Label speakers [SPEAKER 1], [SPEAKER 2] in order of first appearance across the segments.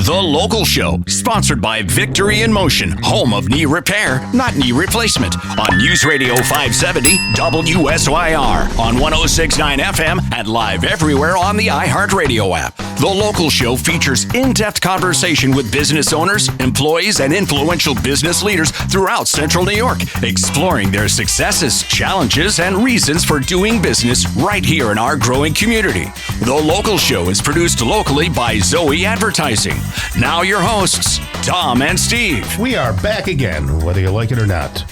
[SPEAKER 1] The Local Show, sponsored by Victory in Motion, home of knee repair, not knee replacement, on News Radio 570 WSYR, on 106.9 FM, and live everywhere on the iHeartRadio app. The Local Show features in-depth conversation with business owners, employees, and influential business leaders throughout Central New York, exploring their successes, challenges, and reasons for doing business right here in our growing community. The Local Show is produced locally by Zoe Advertising. Now your hosts, Tom and Steve.
[SPEAKER 2] We are back again, whether you like it or not.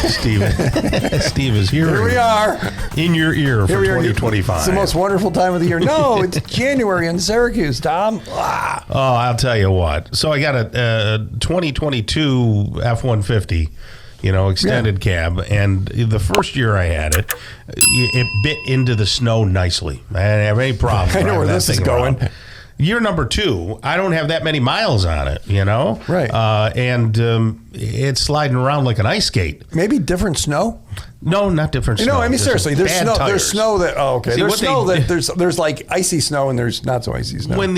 [SPEAKER 2] Steve is here.
[SPEAKER 3] Here we are.
[SPEAKER 2] In your ear for 2025.
[SPEAKER 3] It's the most wonderful time of the year. No, it's January in Syracuse, Tom. Ah.
[SPEAKER 2] Oh, I'll tell you what. So I got a 2022 F-150, extended cab. And the first year I had it, it bit into the snow nicely. I didn't have any problem.
[SPEAKER 3] I know where this is going.
[SPEAKER 2] Year number 2, I don't have that many miles on it,
[SPEAKER 3] Right.
[SPEAKER 2] And it's sliding around like an ice skate.
[SPEAKER 3] Maybe different snow?
[SPEAKER 2] No, not different snow.
[SPEAKER 3] I mean, seriously, there's snow.
[SPEAKER 2] Tires.
[SPEAKER 3] There's snow that. Oh, okay.
[SPEAKER 2] See,
[SPEAKER 3] there's snow that there's like icy snow and there's not so icy snow.
[SPEAKER 2] When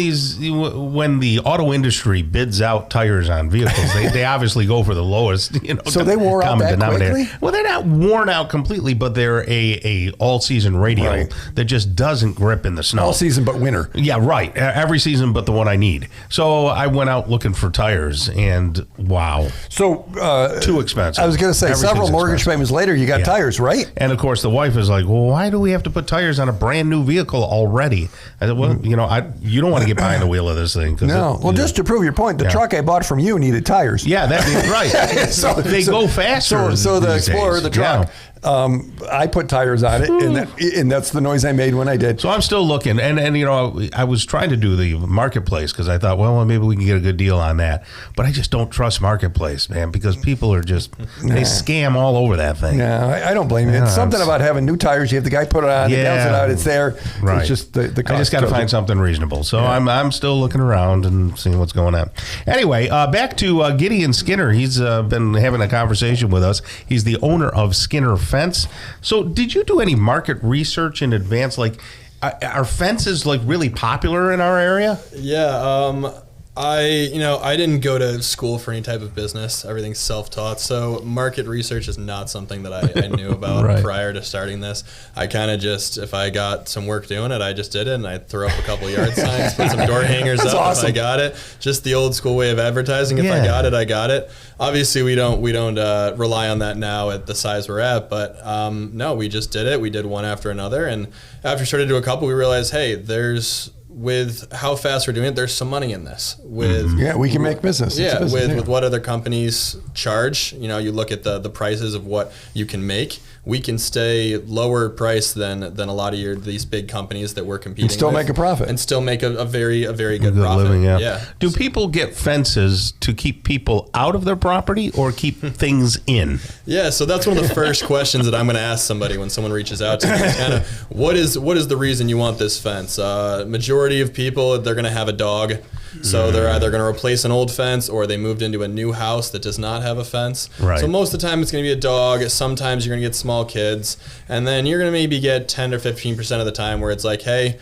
[SPEAKER 2] the auto industry bids out tires on vehicles, they obviously go for the lowest.
[SPEAKER 3] So they wore out that quickly?
[SPEAKER 2] Well, they're not worn out completely, but they're a all season radial that just doesn't grip in the snow.
[SPEAKER 3] All season, but winter.
[SPEAKER 2] Yeah, right. Every season, but the one I need. So I went out looking for tires, and wow.
[SPEAKER 3] So
[SPEAKER 2] too expensive.
[SPEAKER 3] I was going to say several mortgage payments later, you got tires, right?
[SPEAKER 2] And of course, the wife is like, "Well, why do we have to put tires on a brand new vehicle already?" I said, "Well, you don't want to get behind the wheel of this thing."
[SPEAKER 3] No. Well, just to prove your point, the truck I bought from you needed tires.
[SPEAKER 2] Yeah, that's right. So they go faster.
[SPEAKER 3] So the Explorer, the truck.
[SPEAKER 2] Yeah.
[SPEAKER 3] I put tires on it, and that's the noise I made when I did.
[SPEAKER 2] So I'm still looking, and I was trying to do the Marketplace because I thought, well, maybe we can get a good deal on that. But I just don't trust Marketplace, man, because people are just they scam all over that thing.
[SPEAKER 3] No, I don't blame you. It's something about having new tires. You have the guy put it on, he counts it out, it's there.
[SPEAKER 2] Right.
[SPEAKER 3] It's just the cost.
[SPEAKER 2] I just got to find something reasonable. So I'm still looking around and seeing what's going on. Anyway, back to Gideon Skinner. He's been having a conversation with us. He's the owner of Skinner Fence. So did you do any market research in advance? Like, are fences like really popular in our area?
[SPEAKER 4] Yeah, I didn't go to school for any type of business. Everything's self-taught. So market research is not something that I knew about prior to starting this. I kind of just, if I got some work doing it, I just did it, and I threw up a couple yard signs, put some door hangers up if I got it. Just the old school way of advertising. If I got it, I got it. Obviously, we don't rely on that now at the size we're at, but no, we just did it. We did one after another, and after we started to do a couple, we realized, hey, with how fast we're doing it, there's some money in this.
[SPEAKER 3] We can make business.
[SPEAKER 4] With what other companies charge, you look at the prices of what you can make. We can stay lower price than a lot of these big companies that we're competing with.
[SPEAKER 3] And still make a profit.
[SPEAKER 4] And still make a very good profit.
[SPEAKER 2] Living, yeah. Do people get fences to keep people out of their property or keep things in?
[SPEAKER 4] Yeah, so that's one of the first questions that I'm going to ask somebody when someone reaches out to me. Kind of, what is the reason you want this fence? Majority of people, they're going to have a dog. So they're either going to replace an old fence or they moved into a new house that does not have a fence.
[SPEAKER 2] Right.
[SPEAKER 4] So most of the time it's going to be a dog. Sometimes you're going to get small kids. And then you're going to maybe get 10 or 15% of the time where it's like, hey,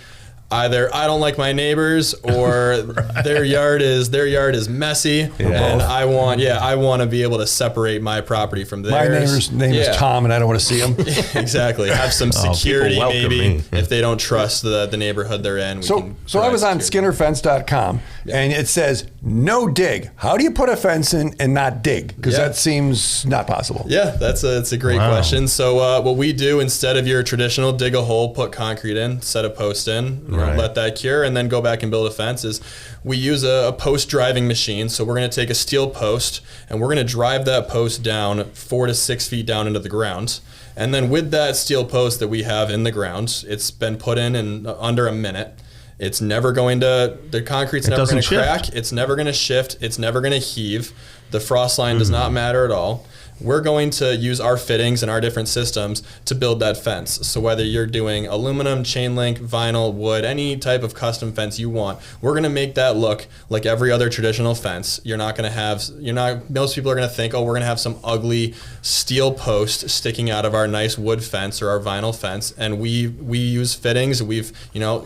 [SPEAKER 4] either I don't like my neighbors or their yard is messy, and I want to be able to separate my property from theirs.
[SPEAKER 3] My neighbor's name is Tom, and I don't want to see him.
[SPEAKER 4] Exactly. Have some security maybe if they don't trust the neighborhood they're in.
[SPEAKER 3] So I was on SkinnerFence.com, and it says no dig. How do you put a fence in and not dig? Because that seems not possible.
[SPEAKER 4] Yeah, that's a great question. So what we do, instead of your traditional dig a hole, put concrete in, set a post in, let that cure, and then go back and build a fence, is we use a post driving machine. So we're going to take a steel post and we're going to drive that post down 4 to 6 feet down into the ground. And then with that steel post that we have in the ground, it's been put in under a minute. It's never going to, the concrete's never going to crack. It's never going to shift. It's never going to heave. The frost line does not matter at all. we're going to use our fittings and our different systems to build that fence. So whether you're doing aluminum, chain link, vinyl, wood, any type of custom fence you want, we're going to make that look like every other traditional fence. Most people are going to think, oh, we're going to have some ugly steel post sticking out of our nice wood fence or our vinyl fence. And we use fittings. We've,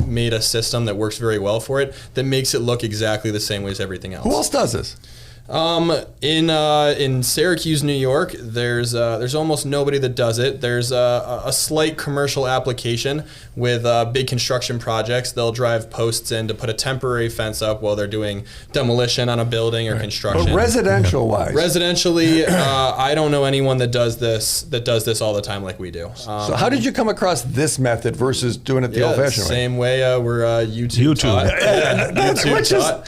[SPEAKER 4] made a system that works very well for it that makes it look exactly the same way as everything else.
[SPEAKER 3] Who else does this?
[SPEAKER 4] In Syracuse, New York, there's almost nobody that does it. There's a slight commercial application with big construction projects. They'll drive posts in to put a temporary fence up while they're doing demolition on a building or construction.
[SPEAKER 3] But residentially,
[SPEAKER 4] I don't know anyone that does this all the time like we do.
[SPEAKER 3] So how did you come across this method versus doing it the old-fashioned way?
[SPEAKER 4] Same way we're YouTube taught.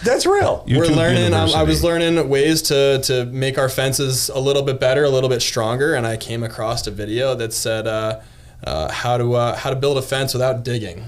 [SPEAKER 3] That's real.
[SPEAKER 4] We're
[SPEAKER 2] YouTube
[SPEAKER 4] learning. I was
[SPEAKER 2] University.
[SPEAKER 4] learning ways to make our fences a little bit better, a little bit stronger, and I came across a video that said how to build a fence without digging.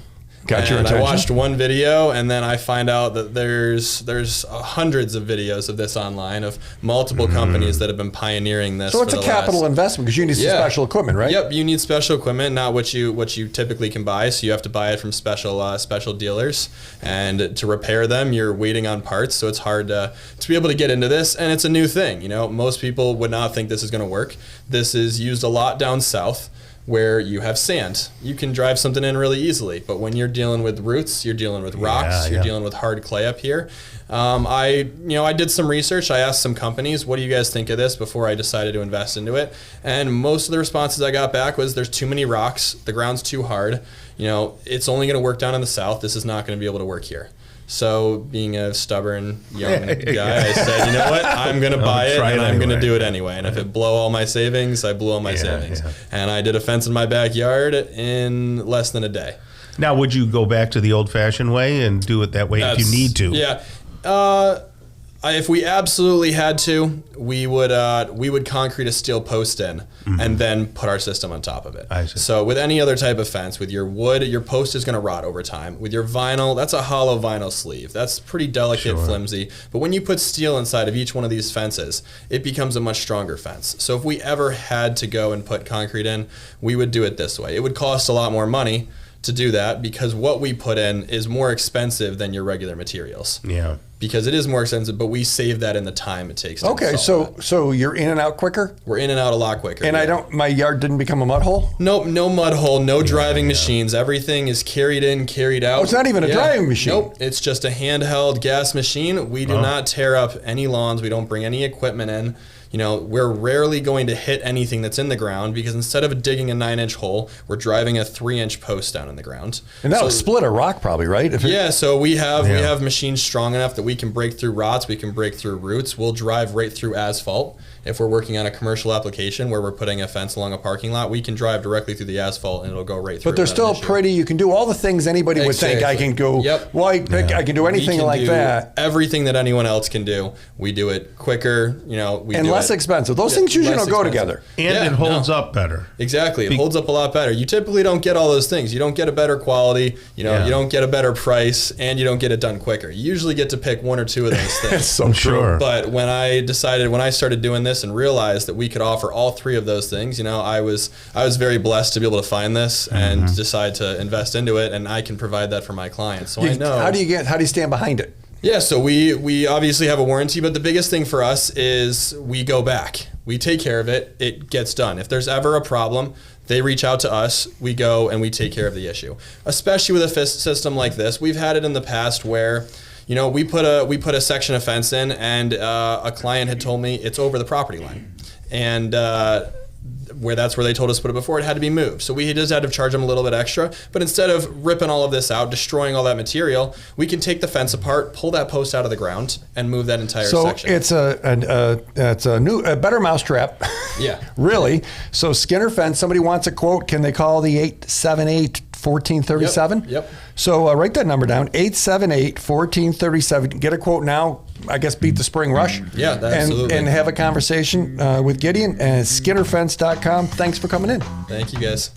[SPEAKER 3] Got your attention?
[SPEAKER 4] I watched one video, and then I find out that there's hundreds of videos of this online of multiple companies that have been pioneering this.
[SPEAKER 3] So it's a capital investment because you need some special equipment, right?
[SPEAKER 4] Yep, you need special equipment, not what you typically can buy. So you have to buy it from special dealers, and to repair them, you're waiting on parts. So it's hard to be able to get into this, and it's a new thing. Most people would not think this is going to work. This is used a lot down south, where you have sand. You can drive something in really easily, but when you're dealing with roots, you're dealing with rocks, you're dealing with hard clay up here. I did some research. I asked some companies, what do you guys think of this, before I decided to invest into it? And most of the responses I got back was there's too many rocks, the ground's too hard. It's only gonna work down in the south. This is not gonna be able to work here. So being a stubborn young guy, I said, you know what, I'm going to buy it, and I'm going to do it anyway. And if it blow all my savings, I blew all my savings. Yeah. And I did a fence in my backyard in less than a day.
[SPEAKER 2] Now, would you go back to the old-fashioned way and do it that way if you need to?
[SPEAKER 4] Yeah. If we absolutely had to, we would concrete a steel post in and then put our system on top of it.
[SPEAKER 2] I see.
[SPEAKER 4] So with any other type of fence, with your wood, your post is going to rot over time. With your vinyl, that's a hollow vinyl sleeve. That's pretty delicate, flimsy. But when you put steel inside of each one of these fences, it becomes a much stronger fence. So if we ever had to go and put concrete in, we would do it this way. It would cost a lot more money to do that because what we put in is more expensive than your regular materials.
[SPEAKER 2] Yeah.
[SPEAKER 4] Because it is more expensive, but we save that in the time it takes to
[SPEAKER 3] install
[SPEAKER 4] that.
[SPEAKER 3] So you're in and out quicker?
[SPEAKER 4] We're in and out a lot quicker.
[SPEAKER 3] And my yard didn't become a mud hole?
[SPEAKER 4] Nope, no mud hole, no driving machines. Everything is carried in, carried out.
[SPEAKER 3] Oh, it's not even a driving machine?
[SPEAKER 4] Nope, it's just a handheld gas machine. We do not tear up any lawns. We don't bring any equipment in. We're rarely going to hit anything that's in the ground because instead of digging a 9-inch hole, we're driving a 3-inch post down in the ground.
[SPEAKER 3] And that'll split a rock probably, right?
[SPEAKER 4] So we have machines strong enough that we can break through rots, we can break through roots. We'll drive right through asphalt. If we're working on a commercial application where we're putting a fence along a parking lot, we can drive directly through the asphalt and it'll go right through.
[SPEAKER 3] But they're still pretty. You can do all the things anybody would think. I can go white, I can do anything like that.
[SPEAKER 4] Everything that anyone else can do. We do it quicker, and
[SPEAKER 3] less expensive. Those things usually don't go together.
[SPEAKER 2] And it holds up better.
[SPEAKER 4] Exactly. It holds up a lot better. You typically don't get all those things. You don't get a better quality, you don't get a better price, and you don't get it done quicker. You usually get to pick one or two of those things.
[SPEAKER 3] That's so true.
[SPEAKER 4] But when I started doing this and realized that we could offer all three of those things, I was very blessed to be able to find this and decide to invest into it, and I can provide that for my clients. So I know.
[SPEAKER 3] How do you stand behind it?
[SPEAKER 4] Yeah, so we obviously have a warranty, but the biggest thing for us is we go back. We take care of it. It gets done. If there's ever a problem, they reach out to us. We go and we take care of the issue. Especially with a system like this, we've had it in the past where we put a section of fence in, and a client had told me it's over the property line, and that's where they told us to put it before. It had to be moved, so we just had to charge them a little bit extra. But instead of ripping all of this out, destroying all that material, we can take the fence apart, pull that post out of the ground, and move that entire section.
[SPEAKER 3] So it's a better mousetrap.
[SPEAKER 4] Yeah,
[SPEAKER 3] really. So Skinner Fence. Somebody wants a quote. Can they call the 878-1437?
[SPEAKER 4] Yep.
[SPEAKER 3] So write that number down, 878-1437. Get a quote now. I guess beat the spring rush.
[SPEAKER 4] Yeah, absolutely.
[SPEAKER 3] And have a conversation with Gideon and SkinnerFence.com. Thanks for coming in.
[SPEAKER 4] Thank you, guys.